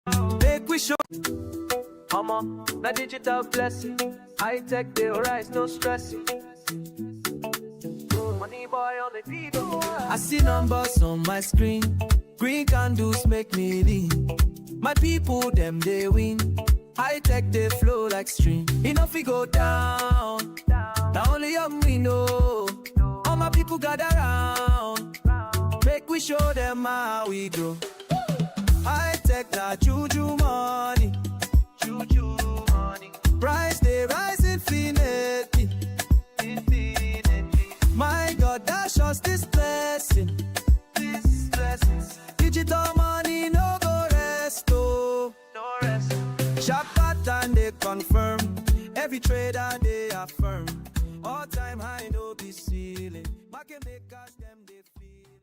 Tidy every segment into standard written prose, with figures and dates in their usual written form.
Make we show. Mama, na digital blessing. High tech, they rise, no stressing. Money boy on the beat. I see numbers on my screen. Green candles make me lean. My people, them they win. High tech, they flow like stream. Enough we go down. Now only young we know. All my people gather round. Make we show them how we grow. High tech, na juju money. Juju money. Price they rise infinitely. My God, dash us this blessing. This blessings. Digital money no go rest, oh. No rest. Sharp pattern they confirm. Every trader they affirm. All time high no be ceiling. Market makers them they feel.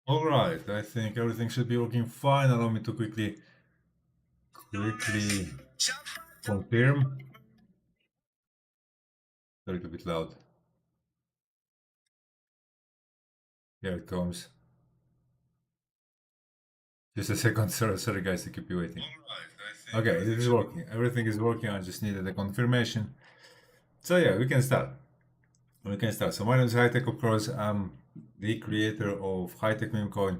All right, I think everything should be working fine. Allow me to quickly confirm. A little bit loud. Here it comes. Just a second, sorry guys to keep you waiting. Okay, it is working. Everything is working. I just needed a confirmation. So yeah, we can start. So my name is Hightech, of course. I'm the creator of Hightech Meme Coin,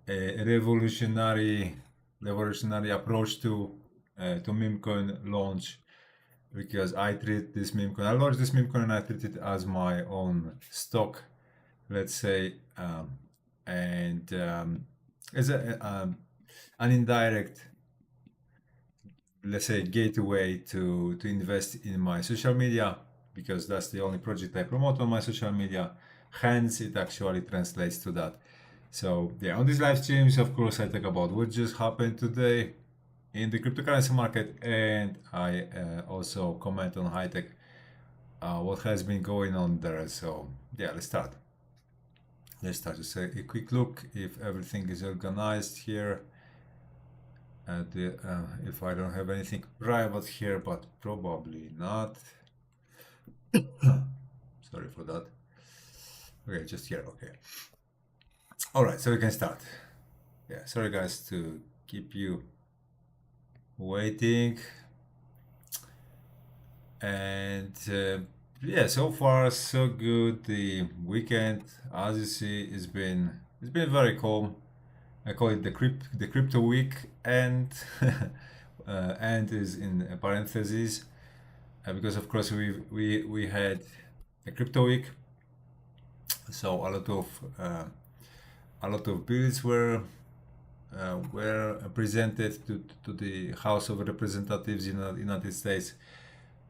a revolutionary approach to meme coin launch, because I treat this meme coin. I launched this meme coin and I treat it as my own stock, let's say, and as an indirect, let's say, gateway to invest in my social media, because that's the only project I promote on my social media. Hence, it actually translates to that. So yeah, on these live streams, of course, I talk about what just happened today in the cryptocurrency market, and I also comment on Hightech, what has been going on there. So yeah, let's start. Just a quick look if everything is organized here. If I don't have anything private here, but probably not. Sorry for that. Okay, just here. Okay. All right, so we can start. Yeah, sorry guys to keep you waiting. And yeah, so far so good. The weekend, as you see, it's been very calm. I call it the crypto week, and and is in parentheses, because of course we had a crypto week, so a lot of bills were presented to the House of Representatives in the United States.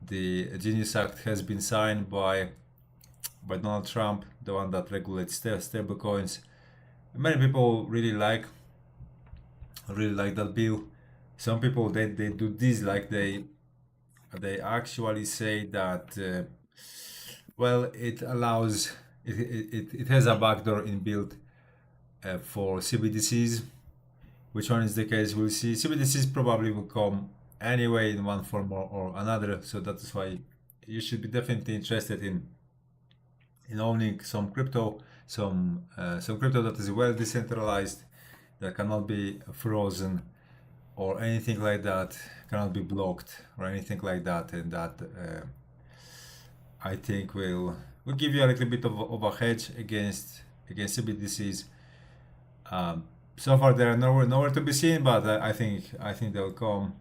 The Genius Act has been signed by Donald Trump, the one that regulates stable coins. Many people really like that bill. Some people they do this, like they actually say that well, it allows it has a backdoor inbuilt for CBDCs. Which one is the case? We'll see. CBDCs probably will come anyway in one form or another, so that's why you should be definitely interested in owning some crypto that is well decentralized, that cannot be frozen or anything like that, cannot be blocked or anything like that, and that I think will give you a little bit of a hedge against CBDCs. So far they are nowhere to be seen, but I think they'll come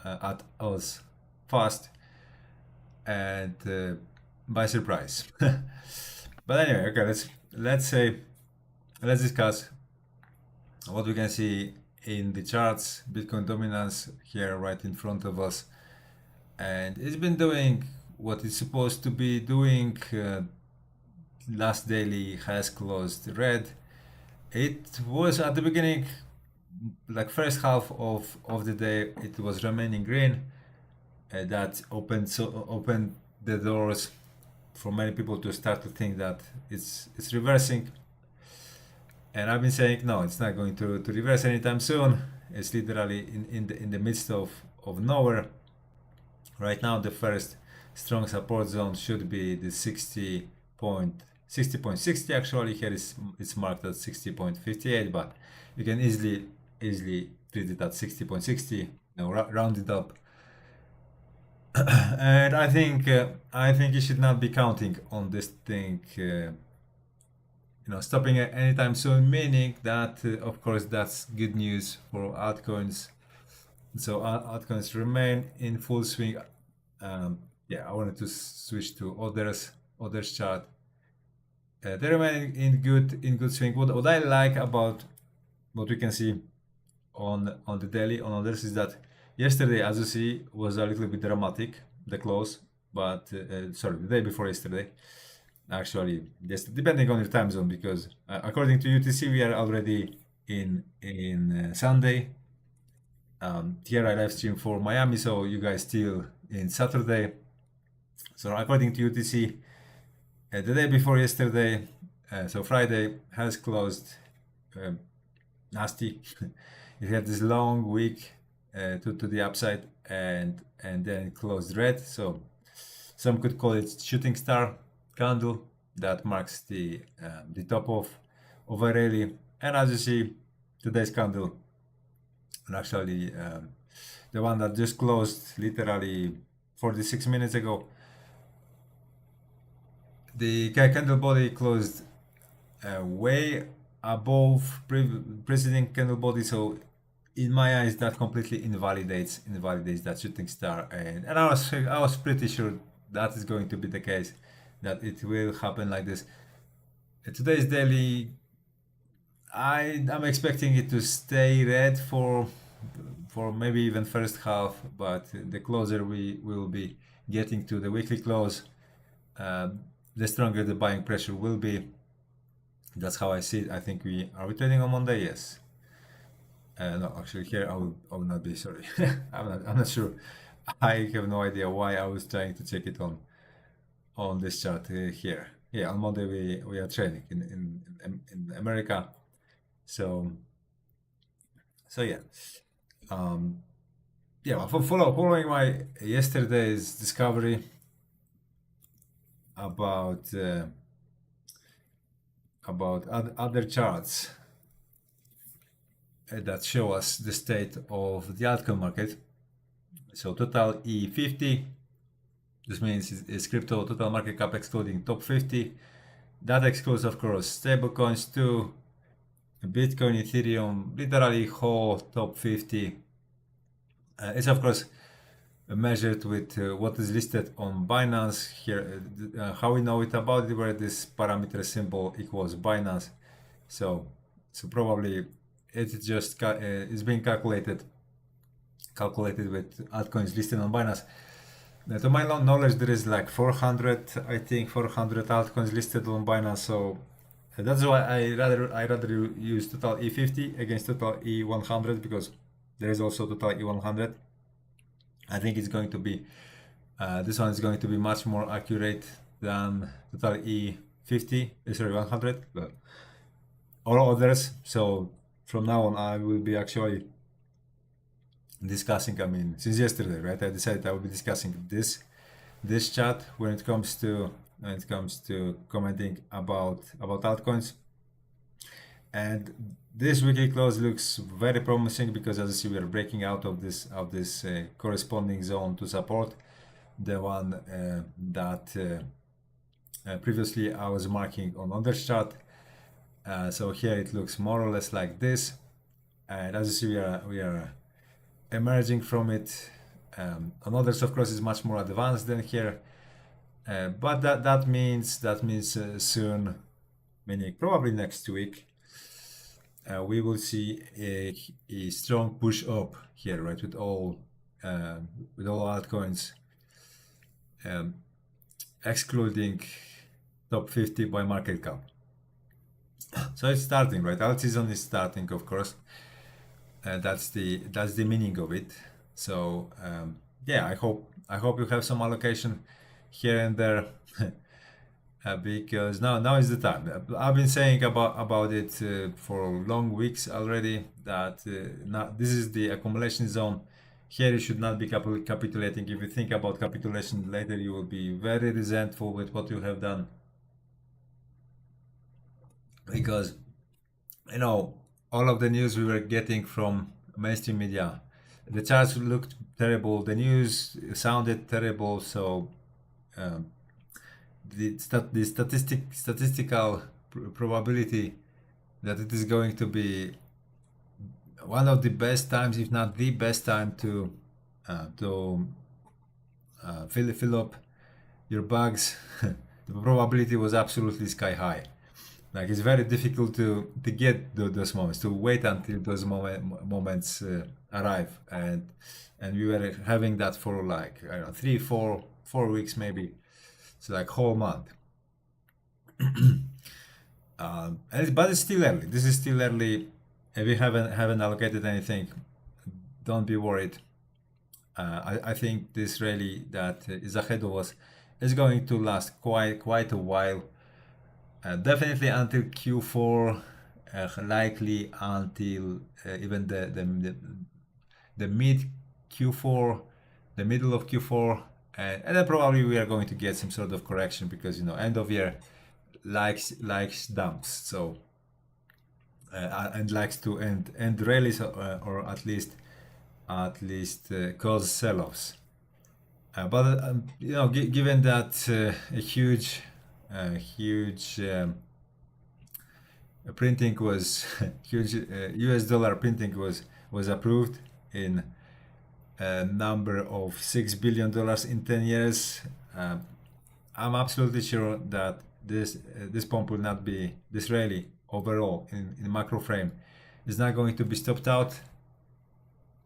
at us fast and by surprise. But anyway, okay, let's discuss what we can see in the charts. Bitcoin dominance here right in front of us, and it's been doing what it's supposed to be doing. Last daily has closed red. It was at the beginning, like first half of the day, it was remaining green. That opened the doors for many people to start to think that it's reversing. And I've been saying no, it's not going to reverse anytime soon. It's literally in the midst of nowhere. Right now, the first strong support zone should be the 60.3 60.60 actually. Here it's marked at 60.58, but you can easily treat it at 60.60, you know, round it up. And I think you should not be counting on this thing, you know, stopping at anytime soon. Meaning that, of course, that's good news for altcoins. So altcoins remain in full swing. Yeah, I wanted to switch to others chart. They remain in good swing. What I like about what we can see on the daily on others is that yesterday, as you see, was a little bit dramatic, the close, but sorry, the day before yesterday. Actually, yes, depending on your time zone, because according to UTC, we are already in Sunday. Here I live stream for Miami, so you guys still in Saturday. So according to UTC, the day before yesterday, so Friday has closed nasty. It had this long week to the upside, and then it closed red. So some could call it shooting star candle that marks the top of a rally. And as you see, today's candle, and actually the one that just closed literally 46 minutes ago, the candle body closed way above preceding candle body. So in my eyes, that completely invalidates that shooting star, and I was pretty sure that is going to be the case, that it will happen like this. Today's daily, I'm expecting it to stay red for maybe even first half, but the closer we will be getting to the weekly close, the stronger the buying pressure will be. That's how I see it. I think are we trading on Monday? Yes. No, actually here I will not be, sorry. I'm not sure. I have no idea why I was trying to check it on this chart here. Yeah, on Monday we are trading in America. So yeah. Yeah, following my yesterday's discovery about other charts that show us the state of the altcoin market. So total E50, this means it's crypto total market cap excluding top 50. That excludes, of course, stablecoins too, Bitcoin, Ethereum, literally whole top 50. It's of course measured with what is listed on Binance here. How we know it about it, where this parameter symbol equals Binance. So probably it's just it's being calculated with altcoins listed on Binance. To my knowledge, there is like 400 altcoins listed on Binance. So that's why I rather use total E50 against total E100, because there is also total E100. I think it's going to be this one is going to be much more accurate than total E50, sorry, 100, but all others. So from now on, I will be actually discussing, I mean, since yesterday, right? I decided I will be discussing this chart when it comes to commenting about altcoins. And this weekly close looks very promising, because as you see, we are breaking out of this corresponding zone to support, the one that previously I was marking on other chart. So here it looks more or less like this, and as you see, we are emerging from it. On others, of course, is much more advanced than here, but that means soon, meaning probably next week, we will see a strong push up here, right, with all altcoins, excluding top 50 by market cap. So it's starting, right? Alt season is starting, of course. That's the meaning of it. So yeah, I hope you have some allocation here and there, because now is the time. I've been saying about it for long weeks already, that now this is the accumulation zone. Here you should not be capitulating. If you think about capitulation later, you will be very resentful with what you have done. because you know all of the news we were getting from mainstream media, the charts looked terrible, the news sounded terrible, so um, the statistical probability that it is going to be one of the best times, if not the best time to fill up your bags, the probability was absolutely sky high. Like it's very difficult to get those moments, to wait until those moments arrive, and we were having that for like I don't know 3 4 weeks maybe, so like whole month. But it's still early. This is still early. If we haven't allocated anything, don't be worried. I think this rally that is ahead of us is going to last quite a while. Definitely until Q4, likely until even the mid Q4, the middle of Q4, and then probably we are going to get some sort of correction because end of year likes dumps, so and likes to end rallies or at least cause sell-offs. But given that a huge printing was huge US dollar printing was approved in a number of $6 billion in 10 years. I'm absolutely sure that this pump will not be, this rally overall in macro frame is not going to be stopped out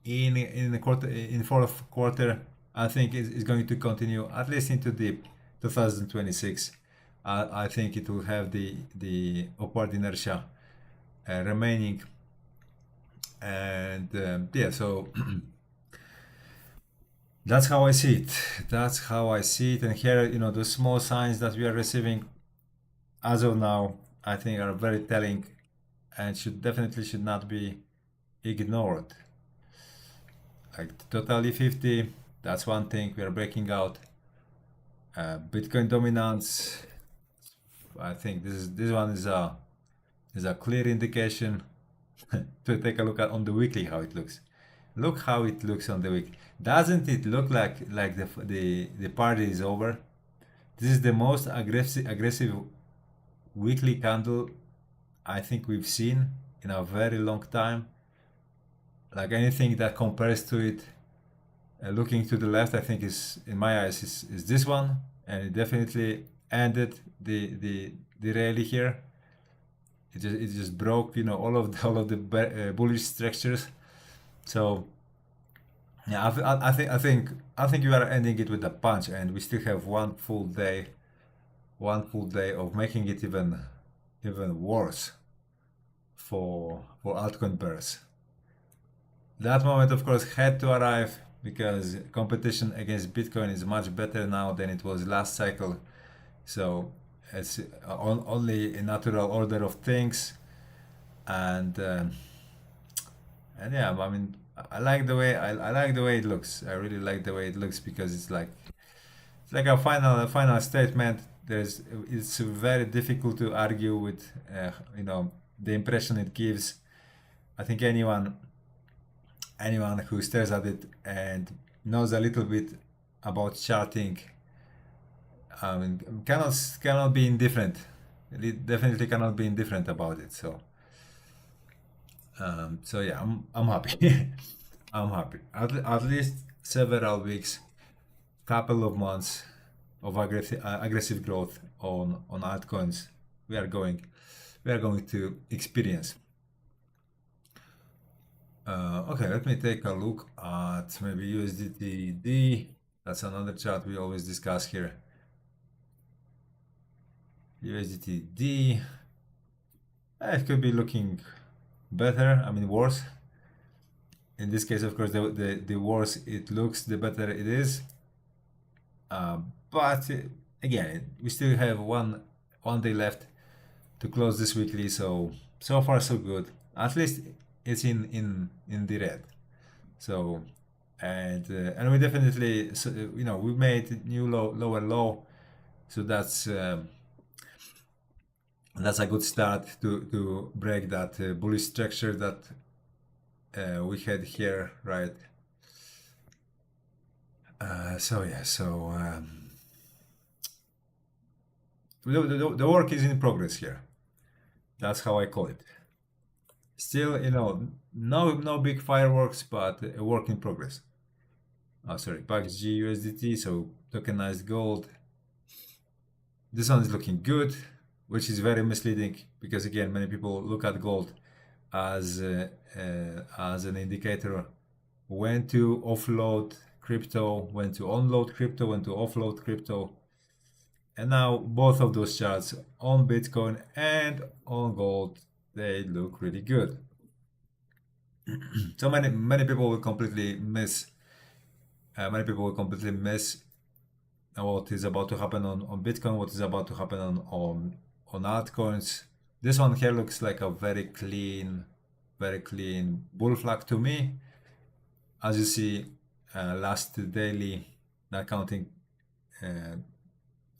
in fourth quarter. I think it's going to continue at least into the 2026. I think it will have the upward inertia remaining, and yeah, so that's how I see it. That's how I see it. And here, the small signs that we are receiving as of now, I think are very telling and should not be ignored. Like totally 50, that's one thing we are breaking out. Bitcoin dominance, I think this one is a clear indication to take a look at on the weekly how it looks. Look how it looks on the week. Doesn't it look like the party is over? This is the most aggressive weekly candle I think we've seen in a very long time. Like anything that compares to it, looking to the left, I think is in my eyes is this one, and it definitely ended the rally here. It just broke all of the bullish structures. So yeah, I think you are ending it with a punch, and we still have one full day of making it even worse for altcoin bears. That moment, of course, had to arrive because competition against Bitcoin is much better now than it was last cycle. So it's only a natural order of things, and yeah, I mean, I like the way I like the way it looks. I really like the way it looks because it's like a final statement. It's very difficult to argue with the impression it gives. I think anyone who stares at it and knows a little bit about charting, I mean, cannot be indifferent. It definitely cannot be indifferent about it. So yeah, I'm happy. I'm happy. At least several weeks, couple of months of aggressive growth on altcoins we are going to experience. Okay, let me take a look at maybe USDTD. That's another chart we always discuss here. USDTD, it could be looking better, I mean worse. In this case, of course, the worse it looks, the better it is. But again, we still have one day left to close this weekly, so far so good. At least it's in the red. So and we definitely we made new lower low, so that's That's a good start to break that bullish structure that we had here, right? So yeah, so the work is in progress here. That's how I call it. Still, no big fireworks, but a work in progress. Oh, sorry, PAXG USDT, so tokenized gold. This one is looking good, which is very misleading because again, many people look at gold as an indicator when to offload crypto, when to unload crypto, when to offload crypto. And now both of those charts on Bitcoin and on gold, they look really good. So many people will completely miss what is about to happen on Bitcoin, what is about to happen on altcoins. This one here looks like a very clean bull flag to me. As you see, last daily, not counting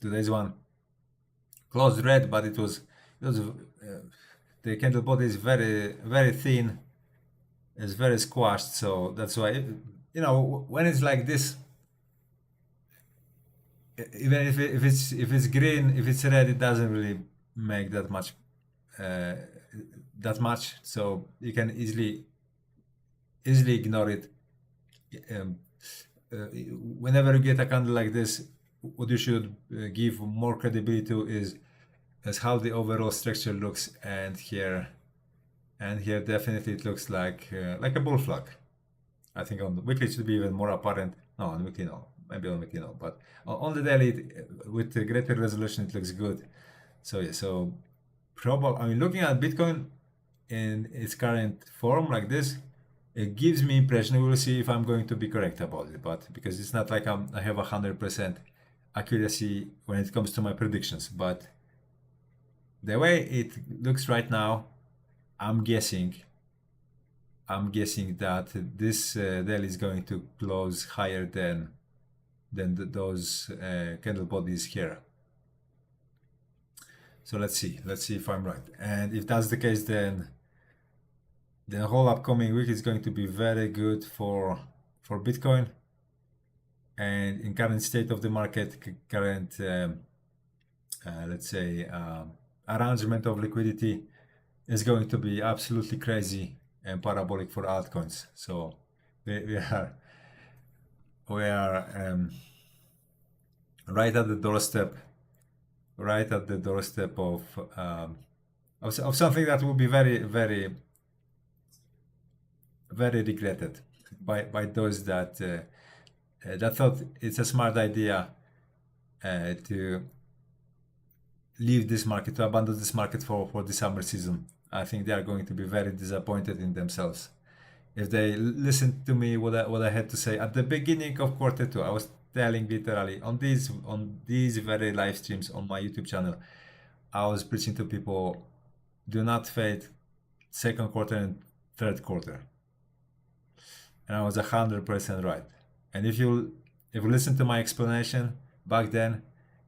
today's one, closed red, but it was the candle body is very thin, it's very squashed, so that's why when it's like this, even if it's green, if it's red, it doesn't really make that much so you can easily ignore it. um, Whenever you get a candle like this, what you should give more credibility to is how the overall structure looks, and here definitely it looks like a bull flag. I think on the weekly it should be even more apparent. No, on weekly no, maybe on weekly no, but on the daily with the greater resolution it looks good. So yeah, so probably, I mean, looking at Bitcoin in its current form like this, it gives me impression. We will see if I'm going to be correct about it, but because it's not like I have 100% accuracy when it comes to my predictions, but the way it looks right now, I'm guessing that this daily is going to close higher than those candle bodies here. So let's see if I'm right, and if that's the case, then the whole upcoming week is going to be very good for Bitcoin. And in current state of the market, current let's say arrangement of liquidity is going to be absolutely crazy and parabolic for altcoins. So we are right at the doorstep of something that will be very regretted by those that thought it's a smart idea to leave this market, to abandon this market for the summer season. I think they are going to be very disappointed in themselves if they listen to me what I had to say at the beginning of quarter two. I was telling literally on these very live streams on my YouTube channel, I was preaching to people, do not fade second quarter and third quarter, and I was 100% right. And if you listen to my explanation back then,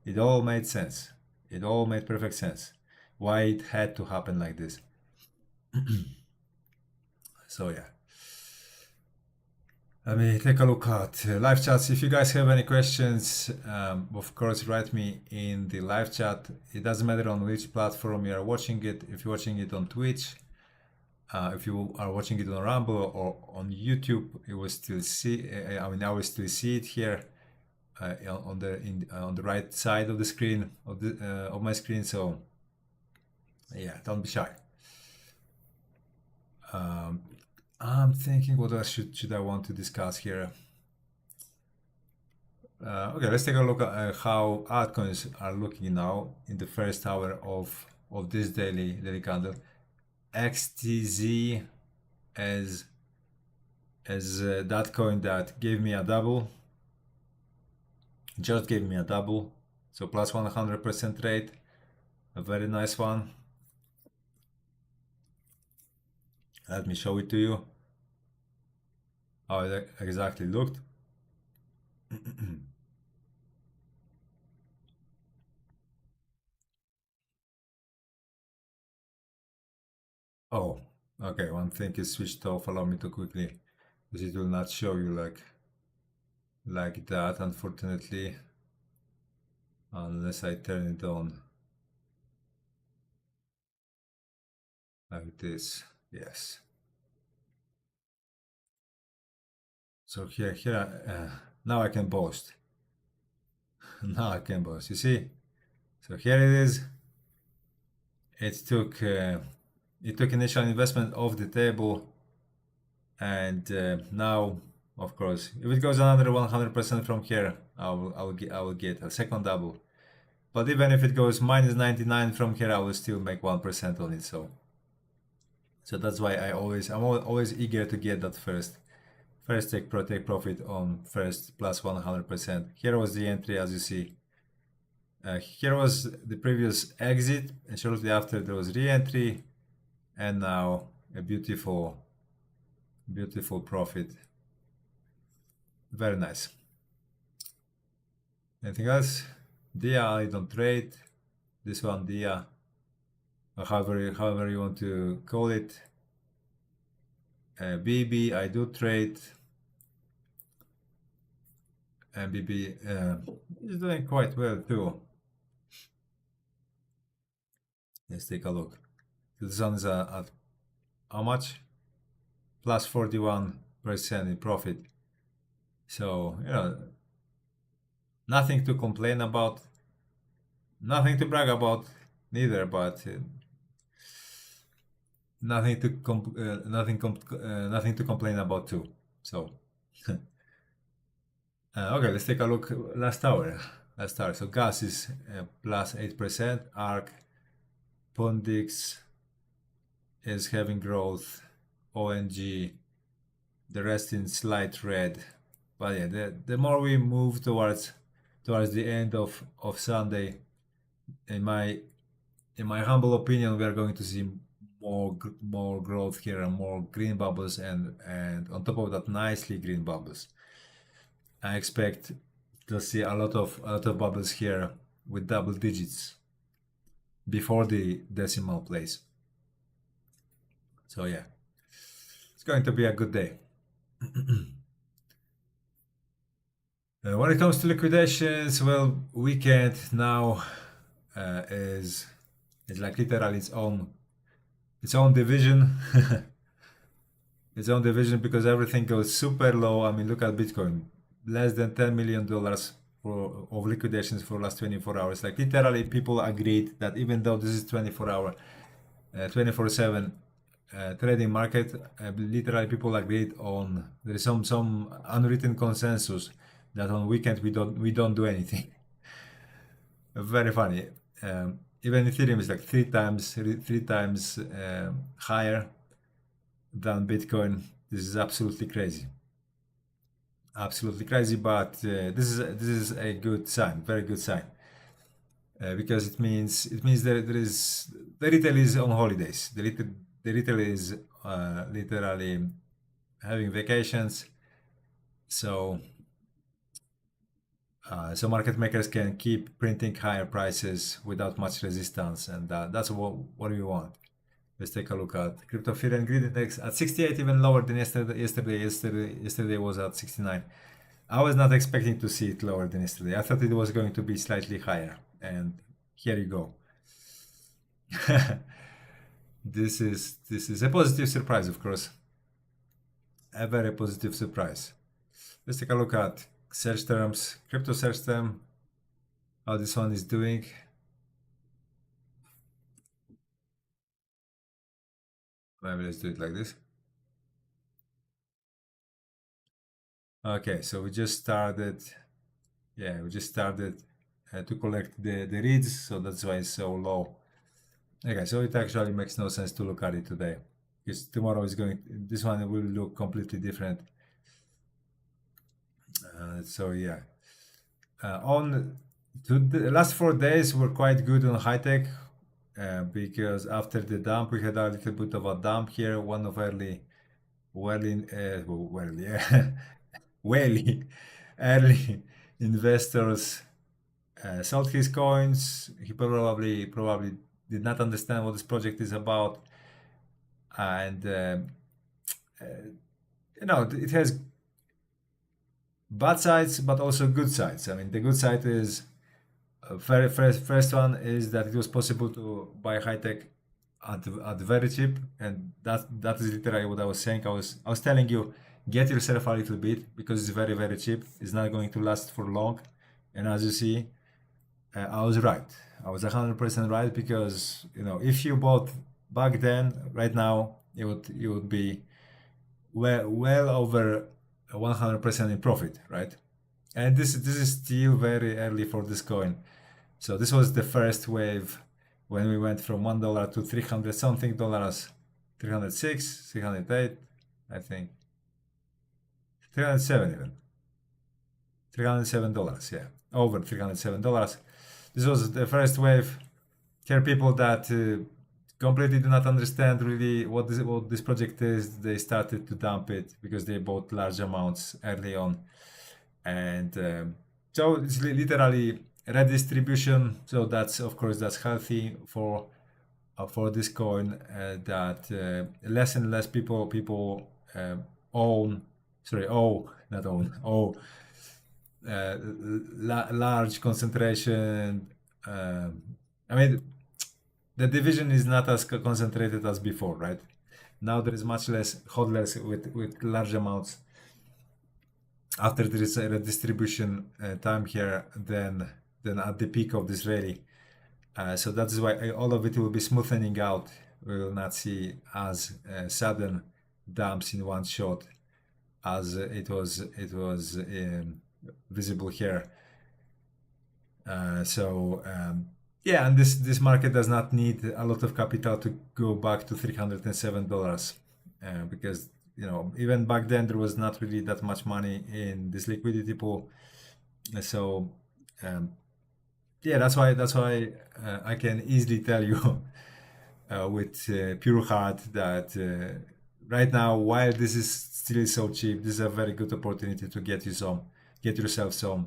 it all made sense. It all made perfect sense why it had to happen like this. So yeah, let me take a look at live chats. If you guys have any questions, of course write me in the live chat. It doesn't matter on which platform you are watching it. If you're watching it on Twitch, if you are watching it on Rumble or on YouTube, you will still see. I will still see it here on the right side of the screen of my screen. So yeah, don't be shy. I'm thinking what else should I want to discuss here. Okay, let's take a look at how altcoins are looking now in the first hour of this daily candle. XTZ as that coin that gave me a double, just gave me a double, so plus 100% rate, a very nice one. Let me show it to you how it exactly looked. Oh, okay. One thing is switched off. Allow me to quickly, because it will not show you like that, unfortunately, unless I turn it on like this. Yes. So here, now I can boast. Now I can boast. You see? So here it is. It took initial investment off the table, and now, of course, if it goes another 100% from here, I will get a second double. But even if it goes minus 99 from here, I will still make 1% on it. So that's why I'm always eager to get that first take profit on first plus 100%. Here was the entry, as you see. Here was the previous exit, and shortly after there was re-entry, and now a beautiful profit. Very nice. Anything else? Dia, I don't trade. This one, Dia, or however you want to call it. BB, I do trade. And BB is doing quite well too. Let's take a look. This one is at how much? Plus 41% in profit. So, nothing to complain about, nothing to brag about neither, but nothing to complain about too. So, okay, let's take a look. Last hour. So gas is plus 8%. ARC, Pondix is having growth. ONG, the rest in slight red. But yeah, the more we move towards the end of Sunday, in my humble opinion, we are going to see more growth here and more green bubbles, and on top of that, nicely green bubbles. I expect to see a lot of bubbles here with double digits before the decimal place. So yeah, it's going to be a good day. When it comes to liquidations, well, weekend now is like literally its own division. Its own division, because everything goes super low. I mean, look at Bitcoin, less than $10 million of liquidations for last 24 hours. Like literally, people agreed that even though this is 24/7 trading market, literally people agreed on, there is some unwritten consensus that on weekend we don't do anything. Very funny. Even Ethereum is like three times higher than Bitcoin. This is absolutely crazy. Absolutely crazy, but this is a good sign, very good sign, because it means that the retail is on holidays. The retail is literally having vacations, so market makers can keep printing higher prices without much resistance, and that's what we want. Let's take a look at crypto fear and greed index at 68, even lower than yesterday. Yesterday was at 69. I was not expecting to see it lower than yesterday. I thought it was going to be slightly higher, and here you go. This is a positive surprise, of course. A very positive surprise. Let's take a look at search terms, crypto search term, how this one is doing. Maybe let's do it like this. Okay, so we just started. Yeah, we just started to collect the reads, so that's why it's so low. Okay, so it actually makes no sense to look at it today, because tomorrow this one will look completely different. So yeah, on the last 4 days were quite good on high tech, because after the dump we had a little bit of a dump here. One of early investors sold his coins. He probably did not understand what this project is about. and it has bad sides but also good sides. I mean, the good side is first one is that it was possible to buy high tech at very cheap, and that is literally what I was saying. I was telling you, get yourself a little bit because it's very very cheap. It's not going to last for long, and as you see, I was right. I was 100% right, because if you bought back then, right now you would be well over 100% in profit, right? And this is still very early for this coin. So this was the first wave when we went from $1 to 300 something dollars, 306, 308, I think, 307 even, $307, yeah, over $307. This was the first wave. Here, people that completely do not understand really what this project is, they started to dump it because they bought large amounts early on, and so it's literally redistribution. So that's, of course, that's healthy for this coin, that less and less people own large concentration. I mean, the division is not as concentrated as before, right? Now there is much less hodlers with large amounts after there is a redistribution time here than at the peak of this rally. So that is why all of it will be smoothening out. We will not see as sudden dumps in one shot as it was visible here. Yeah, and this market does not need a lot of capital to go back to $307, because even back then there was not really that much money in this liquidity pool. So yeah, that's why I can easily tell you with pure heart that right now, while this is still so cheap, this is a very good opportunity to get yourself some.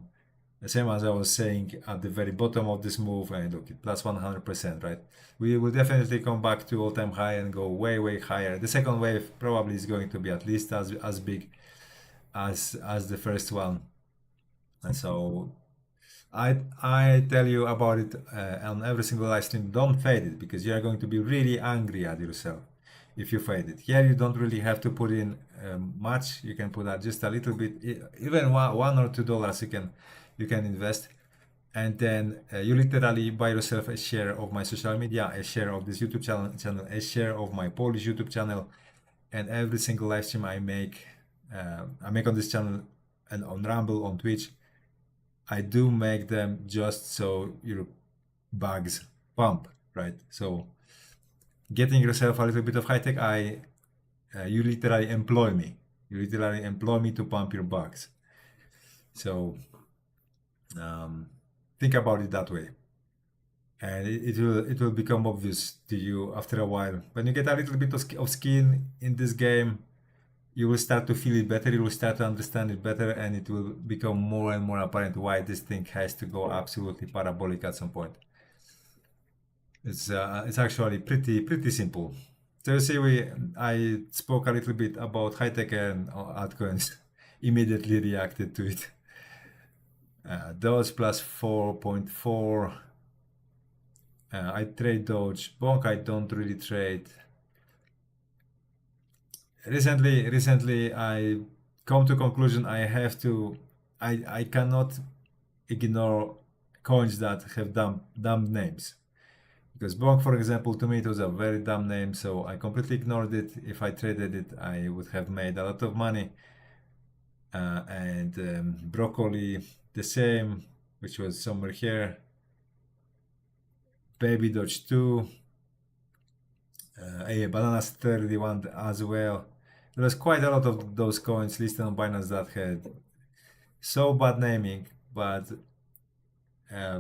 The same as I was saying at the very bottom of this move, and look, plus 100%, right? We will definitely come back to all-time high and go way, way higher. The second wave probably is going to be at least as big as the first one. And so I tell you about it on every single live stream. Don't fade it, because you are going to be really angry at yourself if you fade it. Here you don't really have to put in much. You can put out just a little bit, even $1 or $2 you can invest, and then you literally buy yourself a share of my social media, a share of this YouTube channel, a share of my Polish YouTube channel, and every single live stream I make on this channel and on Rumble, on Twitch, I do make them just so your bugs pump, right? So getting yourself a little bit of high tech, you literally employ me. You literally employ me to pump your bugs. So think about it that way, and it will become obvious to you after a while. When you get a little bit of skin in this game, you will start to feel it better, you will start to understand it better, and it will become more and more apparent why this thing has to go absolutely parabolic at some point. It's actually pretty simple. So you see, I spoke a little bit about high tech, and altcoins immediately reacted to it. Doge plus 4.4. I trade Doge. Bonk I don't really trade. Recently I come to conclusion I cannot ignore coins that have dumb names. Because Bonk, for example, to me it was a very dumb name, so I completely ignored it. If I traded it, I would have made a lot of money. And Broccoli, the same, which was somewhere here. Baby Doge 2. Bananas 31 as well. There was quite a lot of those coins listed on Binance that had so bad naming, but I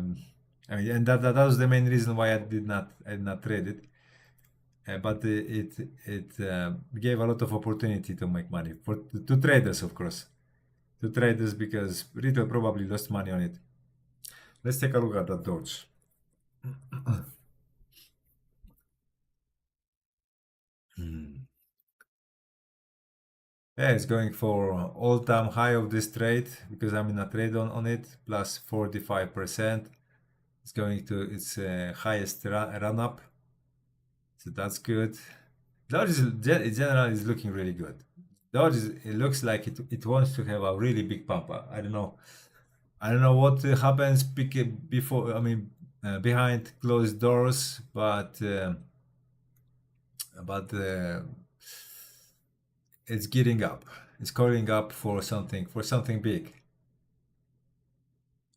mean, and that was the main reason why I did not trade it. But it gave a lot of opportunity to make money to traders, of course, to traders, because retail probably lost money on it. Let's take a look at that Doge. Yeah, it's going for all-time high of this trade because I'm in a trade on it, plus 45%. It's going to its highest run up, so that's good. Dodge is, in general is looking really good. Dodge it looks like it wants to have a really big pump. I don't know. I don't know what happens before. I mean, behind closed doors, but it's getting up. It's calling up for something big.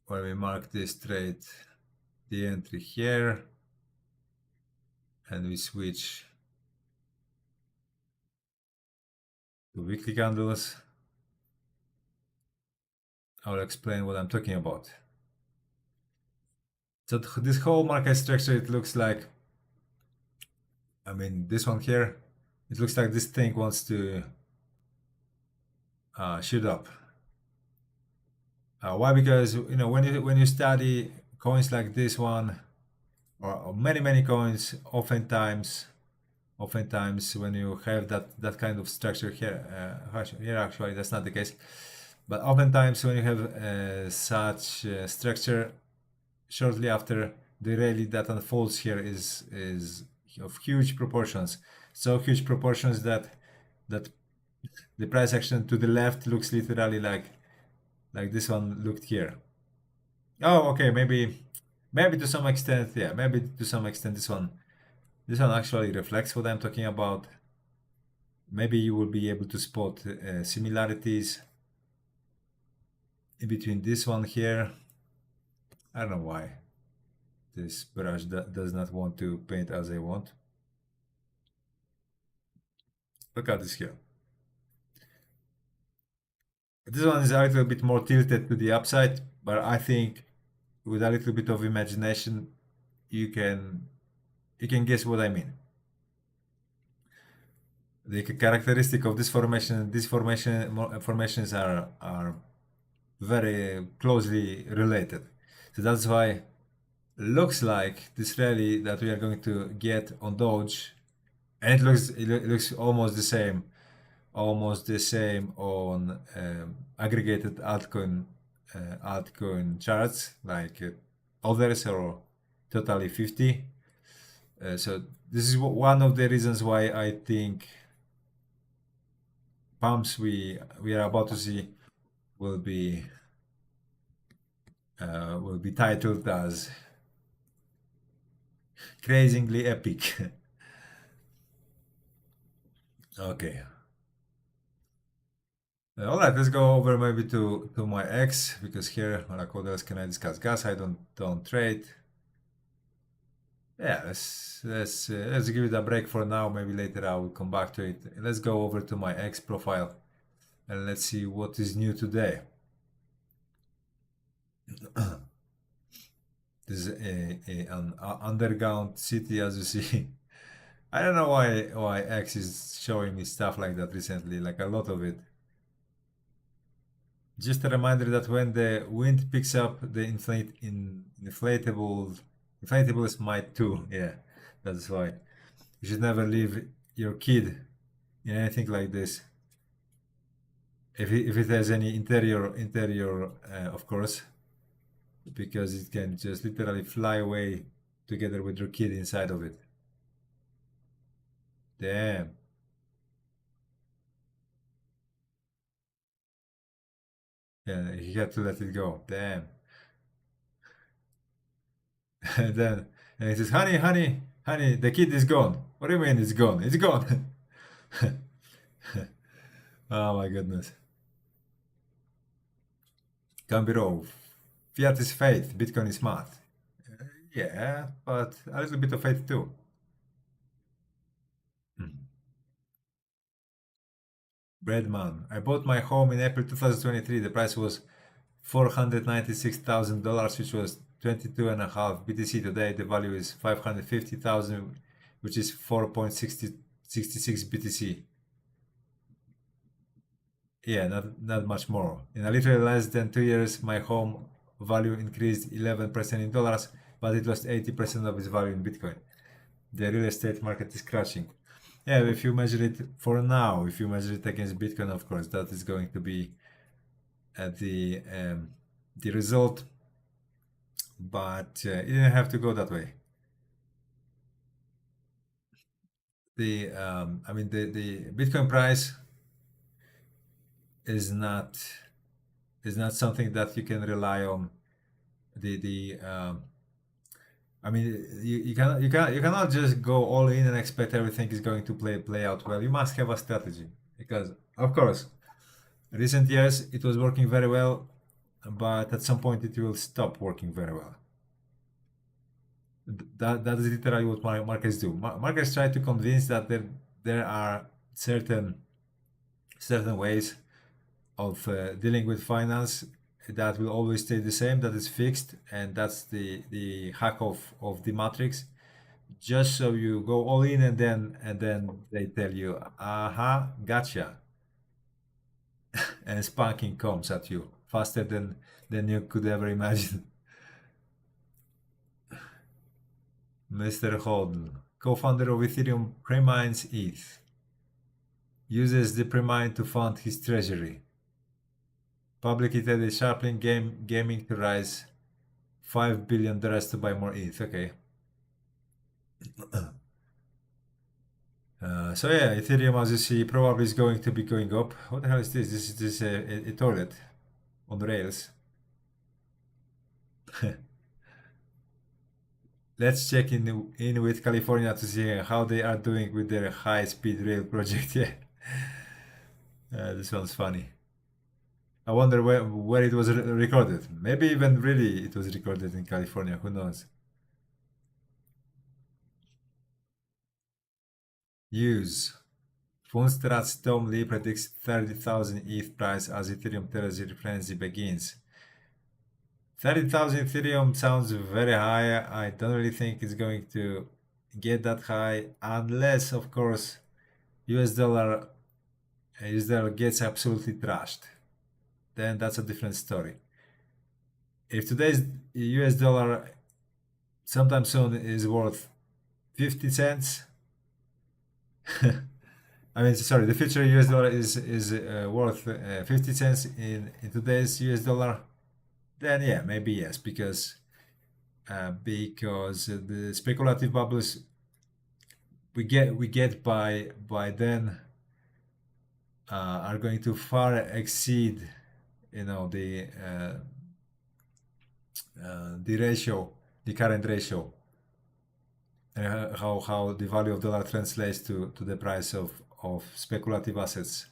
When we mark this trade, the entry here, and we switch to weekly candles, I'll explain what I'm talking about. So this whole market structure, it looks like, I mean, this one here, it looks like this thing wants to shoot up. Why? Because when you study coins like this one, or many coins, oftentimes when you have that kind of structure here, here actually that's not the case, but oftentimes when you have such structure, shortly after the rally that unfolds here is of huge proportions, so huge proportions that the price action to the left looks literally like this one looked here. Oh, okay, maybe to some extent, yeah, maybe to some extent this one actually reflects what I'm talking about. Maybe you will be able to spot similarities in between this one here. I don't know why this brush does not want to paint as I want. Look at this here. This one is a little bit more tilted to the upside, but I think with a little bit of imagination, you can guess what I mean. The characteristic of this formation, formations are very closely related. So that's why looks like this rally that we are going to get on Doge, and it looks almost the same on aggregated altcoin charts like others or totally 50. So this is one of the reasons why I think pumps we are about to see will be titled as crazingly epic. Okay. All right, let's go over maybe to my X, because here, like, what else can I discuss? Gas, I don't trade. Yeah, let's give it a break for now. Maybe later I will come back to it. Let's go over to my X profile and let's see what is new today. This is an underground city, as you see. I don't know why X is showing me stuff like that recently, like a lot of it. Just a reminder that when the wind picks up, the inflatables might too. Yeah, that's why you should never leave your kid in anything like this. If it has any interior, of course, because it can just literally fly away together with your kid inside of it. Damn. Yeah, he had to let it go. Damn. And then he says, honey, the kid is gone. What do you mean it's gone? It's gone. Oh my goodness. Gambiro, fiat is faith, Bitcoin is math. Yeah, but a little bit of faith too. Breadman, I bought my home in April 2023. The price was $496,000, which was 22.5 BTC. Today the value is 550,000, which is 4.66 BTC. Yeah, not much more. In a little less than 2 years, my home value increased 11% in dollars, but it lost 80% of its value in Bitcoin. The real estate market is crashing. Yeah, if you measure it for now, if you measure it against Bitcoin, of course, that is going to be uh, the um, the result, but it didn't have to go that way. I mean, the Bitcoin price is not something that you can rely on. The I mean, you cannot just go all in and expect everything is going to play out well. You must have a strategy because, of course, recent years it was working very well, but at some point it will stop working very well. That is literally what markets do. Markets try to convince that there are certain ways of dealing with finance that will always stay the same, that is fixed, and that's the hack of the matrix. Just so you go all in, and then they tell you, aha, gotcha, and spanking comes at you faster than you could ever imagine. Mr. Holden, co-founder of Ethereum Premines ETH, uses the Premine to fund his treasury. Publicly traded sharply gaming to raise $5 billion to buy more ETH. Okay. So yeah, Ethereum, as you see, probably is going to be going up. What the hell is this? This is a toilet on rails. Let's check in with California to see how they are doing with their high-speed rail project. Yeah, this one's funny. I wonder where it was recorded. Maybe even really it was recorded in California. Who knows? Use. Funstrat's Tom Lee predicts 30,000 ETH price as Ethereum treasury frenzy begins. 30,000 Ethereum sounds very high. I don't really think it's going to get that high unless, of course, US dollar gets absolutely trashed. Then that's a different story. If today's US dollar sometime soon is worth 50 cents, I mean, sorry, the future US dollar is worth 50 cents in today's US dollar, then yeah, maybe yes, because the speculative bubbles we get by then are going to far exceed, you know, the ratio, the current ratio, and how the value of dollar translates to the price of speculative assets.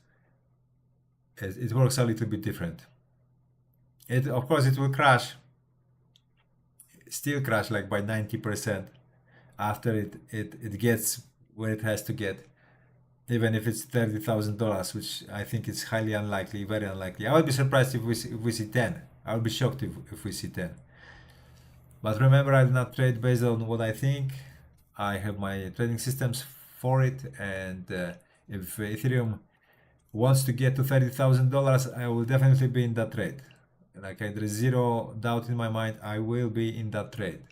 It works a little bit different. Of course it will crash, still crash like by 90% after it gets where it has to get, even if it's $30,000, which I think is highly unlikely, very unlikely. I would be surprised if we see 10. I would be shocked if we see 10. But remember, I do not trade based on what I think. I have my trading systems for it, and if Ethereum wants to get to $30,000, I will definitely be in that trade. Like, there is zero doubt in my mind, I will be in that trade.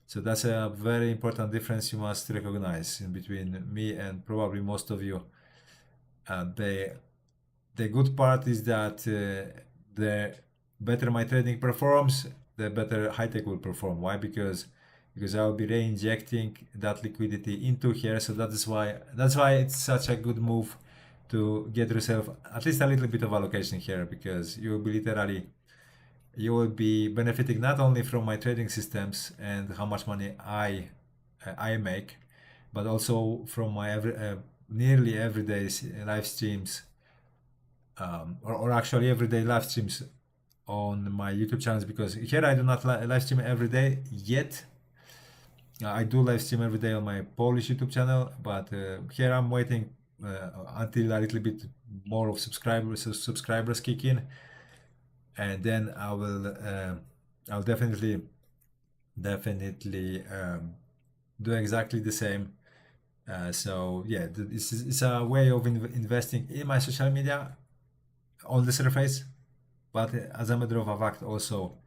So that's a very important difference you must recognize in between me and probably most of you. The good part is that the better my trading performs, the better Hightech will perform. Why? Because I will be re-injecting that liquidity into here. So that's why it's such a good move to get yourself at least a little bit of allocation here, because you will be benefiting not only from my trading systems and how much money I make, but also from my nearly everyday live streams, or actually everyday live streams on my YouTube channels, because here I do not live stream every day yet. I do live stream every day on my Polish YouTube channel, but here I'm waiting until a little bit more of subscribers kick in, and then I'll definitely do exactly the same. So yeah, it's a way of investing in my social media on the surface, but as a matter of fact also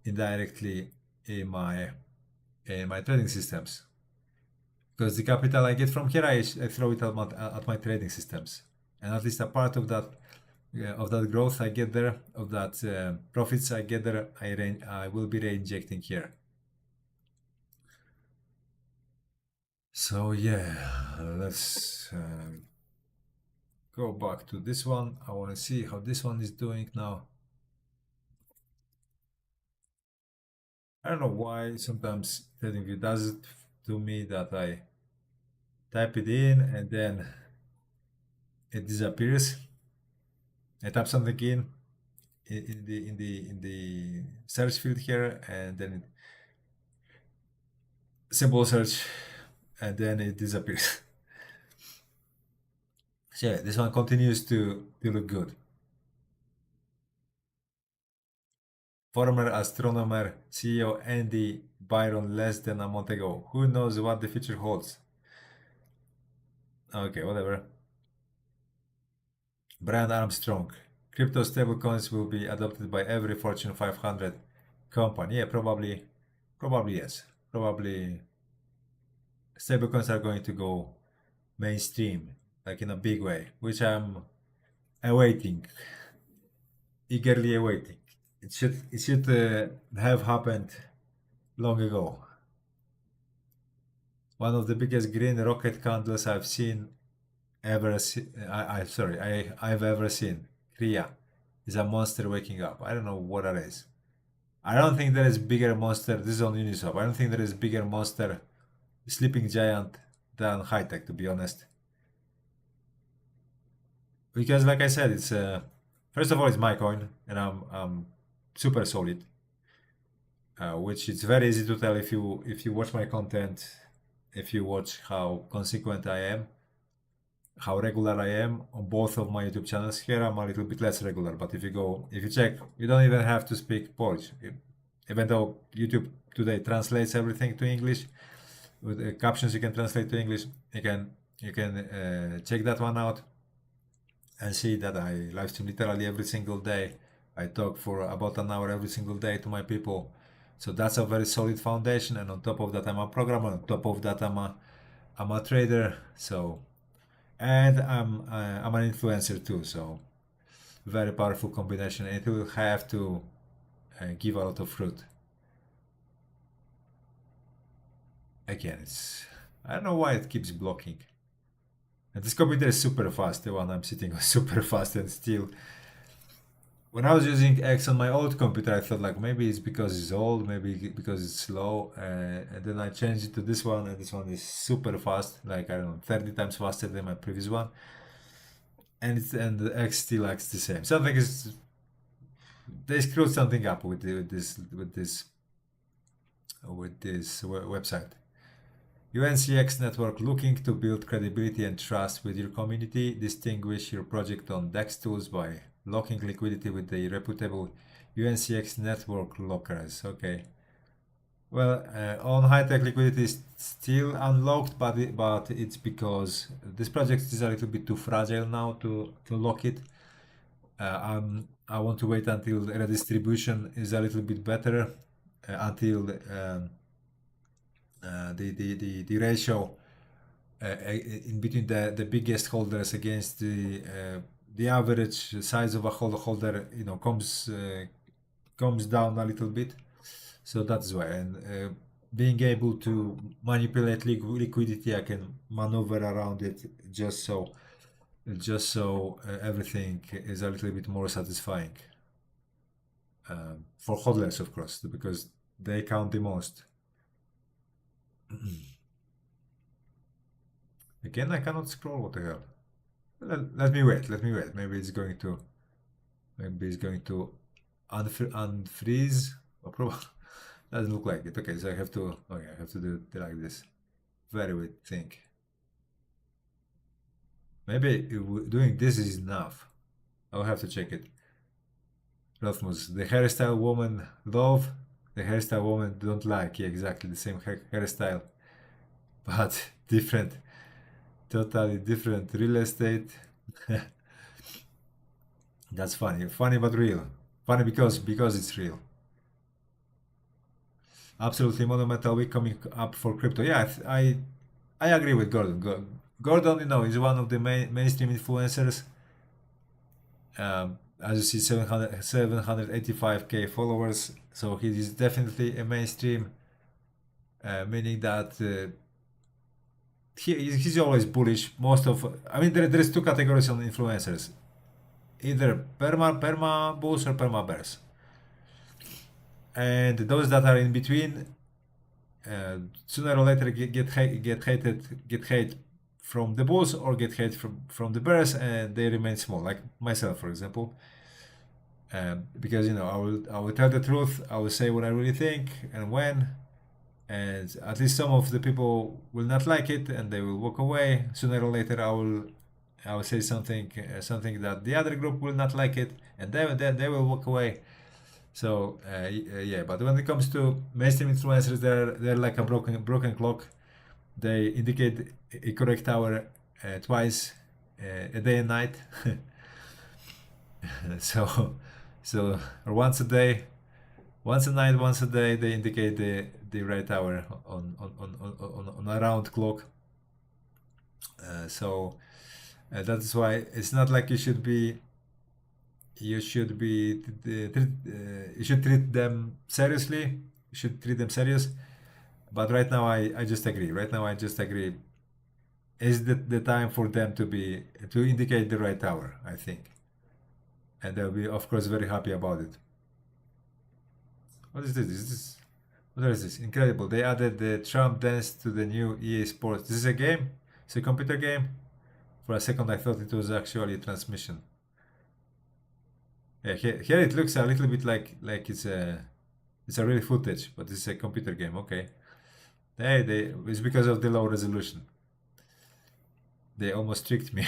indirectly in my trading systems. because the capital I get from here, I throw it at my trading systems, and at least a part of that growth I get there, of that profits I get there, I will be reinjecting here. So yeah, let's go back to this one. I want to see how this one is doing now. I don't know why sometimes TradingView does it to me, that I type it in and then it disappears. I type something in the search field here, and then it, simple search, and then it disappears. So yeah, this one continues to look good. Former astronomer CEO Andy Byron less than a month ago. Who knows what the future holds? Okay, whatever. Brian Armstrong. Crypto stablecoins will be adopted by every Fortune 500 company. Yeah, probably yes. Probably stablecoins are going to go mainstream, like in a big way, which I'm awaiting, eagerly awaiting. It should have happened long ago. One of the biggest green rocket candles I've seen ever. I've ever seen. Kriya is a monster waking up. I don't know what that is. I don't think there is bigger monster. This is on Uniswap. I don't think there is bigger monster, sleeping giant, than Hightech, to be honest. Because, like I said, it's first of all, it's my coin, and I'm super solid. Which it's very easy to tell if you watch my content, if you watch how consequent I am, how regular I am on both of my YouTube channels. Here I'm a little bit less regular, but if you check, you don't even have to speak Polish. Even though YouTube today translates everything to English, with captions you can translate to English, you can check that one out and see that I live stream literally every single day. I talk for about an hour every single day to my people. So that's a very solid foundation, and on top of that I'm a programmer, on top of that I'm a trader, so, and I'm an influencer too, so very powerful combination. It will have to give a lot of fruit. Again, I don't know why it keeps blocking. And this computer is super fast, the one I'm sitting on super fast, and still, when I was using X on my old computer, I thought like maybe it's because it's old, maybe because it's slow, and then I changed it to this one, and this one is super fast, like I don't know, 30 times faster than my previous one, and the X still acts the same. Something is, they screwed something up with this website. UNCX network, looking to build credibility and trust with your community. Distinguish your project on DEX tools by locking liquidity with the reputable UNCX network lockers. Okay. Well, on Hightech, liquidity is still unlocked, but it's because this project is a little bit too fragile now to lock it. I want to wait until redistribution is a little bit better, until the ratio in between the biggest holders against the average size of a holder, comes down a little bit. So that's why, and being able to manipulate liquidity, I can maneuver around it just so everything is a little bit more satisfying for hodlers, of course, because they count the most. Again, I cannot scroll. What the hell? Let me wait. Maybe it's going to unfreeze. Or probably doesn't look like it. Okay, so I have to do it like this. Very weird thing. Maybe doing this is enough. I'll have to check it. Rothmus, the hairstyle woman love, the hairstyle woman don't like. Yeah, exactly the same hairstyle, but different, totally different real estate. That's funny but real. Funny because it's real. Absolutely monumental week coming up for crypto. Yeah, I I agree with Gordon. Gordon, is one of the mainstream influencers. As you see, 785K followers. So he is definitely a mainstream, meaning that he's always bullish. There's two categories on influencers: either perma bulls or perma bears, and those that are in between, sooner or later get hate from the bulls or get hate from the bears, and they remain small. Like myself, for example, because I will tell the truth. I will say what I really think and when, and at least some of the people will not like it and they will walk away. Sooner or later, I will say something that the other group will not like it, and then they will walk away. So yeah, but when it comes to mainstream influencers, they're like a broken clock. They indicate a correct hour twice a day and night. so or once a day, once a night, once a day, they indicate the right hour on a round clock. So that's why it's not like you should treat them seriously. You should treat them serious. But right now I just agree. Right now I just agree. Is the time for them to indicate the right hour, I think. And they'll be, of course, very happy about it. What is this? What is this? Incredible. They added the Trump dance to the new EA Sports. This is a game? It's a computer game? For a second I thought it was actually a transmission. Yeah, here it looks a little bit like it's a real footage, but it's a computer game. Okay. It's because of the low resolution. They almost tricked me.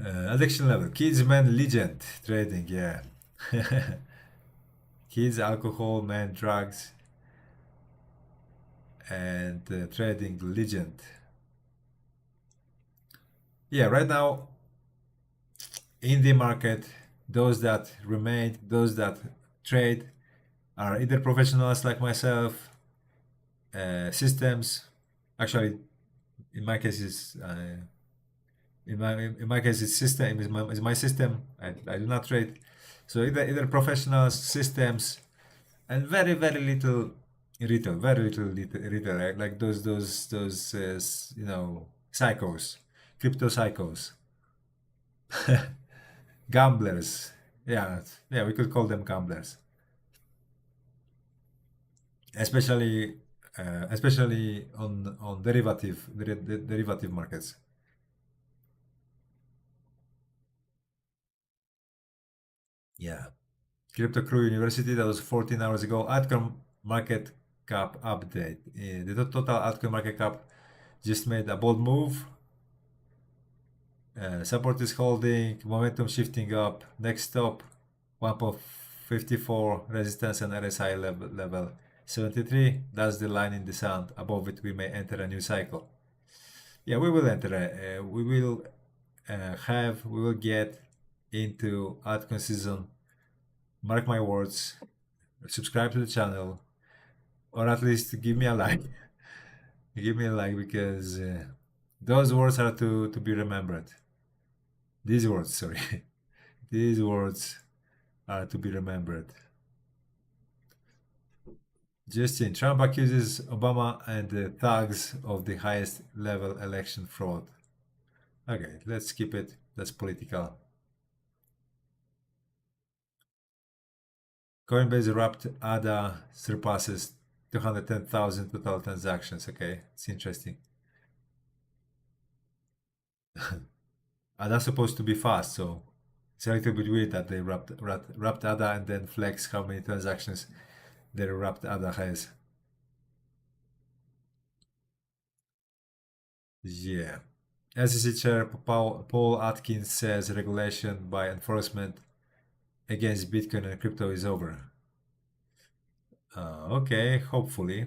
Addiction level. Kids, men, legend. Trading, yeah. Kids, alcohol, men, drugs. And trading, legend. Yeah, right now, in the market, those that remain, those that trade, are either professionals like myself, systems. Actually, in my case, it's system. Is my system. I do not trade. So either professionals, systems, and very little retail. Very little retail. Like those psychos, crypto psychos, gamblers. Yeah, we could call them gamblers. Especially on derivative markets. Yeah. Crypto Crew University, that was 14 hours ago. Altcoin market cap update. The total altcoin market cap just made a bold move. Support is holding, momentum shifting up. Next stop, 1.54 resistance and RSI level 73. That's the line in the sand. Above it, we may enter a new cycle. Yeah, we will enter. We will get into altcoin season. Mark my words. Subscribe to the channel, or at least give me a like. Give me a like, because those words are to be remembered. These words, sorry. These words are to be remembered. Justin, Trump accuses Obama and the thugs of the highest level election fraud. Okay, let's skip it. That's political. Coinbase wrapped ADA surpasses 210,000 total transactions. Okay, it's interesting. ADA's supposed to be fast, so it's a little bit weird that they wrapped ADA and then flex how many transactions their wrapped ADA has. Yeah. SEC Chair Paul Atkins says regulation by enforcement against Bitcoin and crypto is over. Okay, hopefully.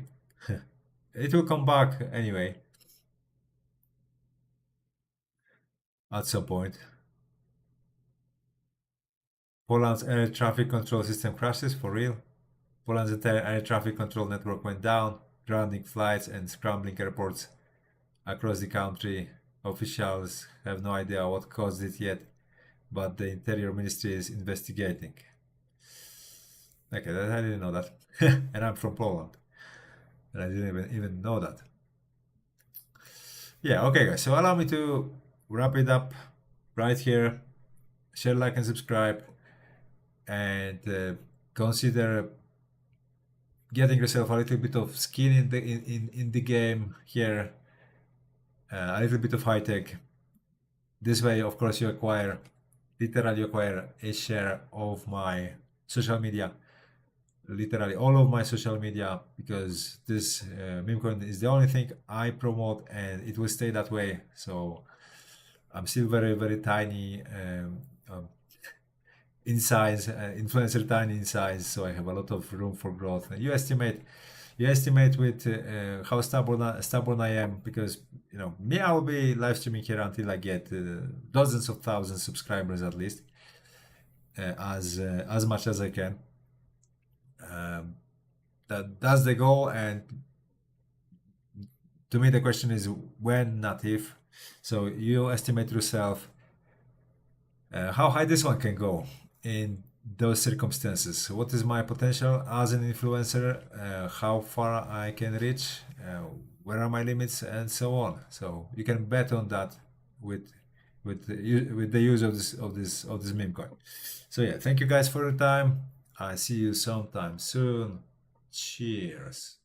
It will come back anyway. At some point. Poland's air traffic control system crashes, for real? Poland's entire air traffic control network went down, grounding flights and scrambling airports across the country. Officials have no idea what caused it yet, but the Interior Ministry is investigating. Okay, I didn't know that. And I'm from Poland. And I didn't even know that. Yeah, okay, guys. So allow me to wrap it up right here. Share, like, and subscribe. And consider getting yourself a little bit of skin in the game here. A little bit of high tech. This way, of course, you literally acquire a share of my social media, literally all of my social media, because this meme coin is the only thing I promote, and it will stay that way. So I'm still very, very tiny in size, influencer tiny in size, so I have a lot of room for growth. And you estimate with how stubborn I am, because me, I will be live streaming here until I get dozens of thousands subscribers at least, as much as I can. That's the goal, and to me the question is when, not if. So you estimate yourself how high this one can go in those circumstances. What is my potential as an influencer? How far I can reach? Where are my limits, and so on. So you can bet on that with the use of this meme coin. So yeah, thank you guys for your time. I see you sometime soon. Cheers.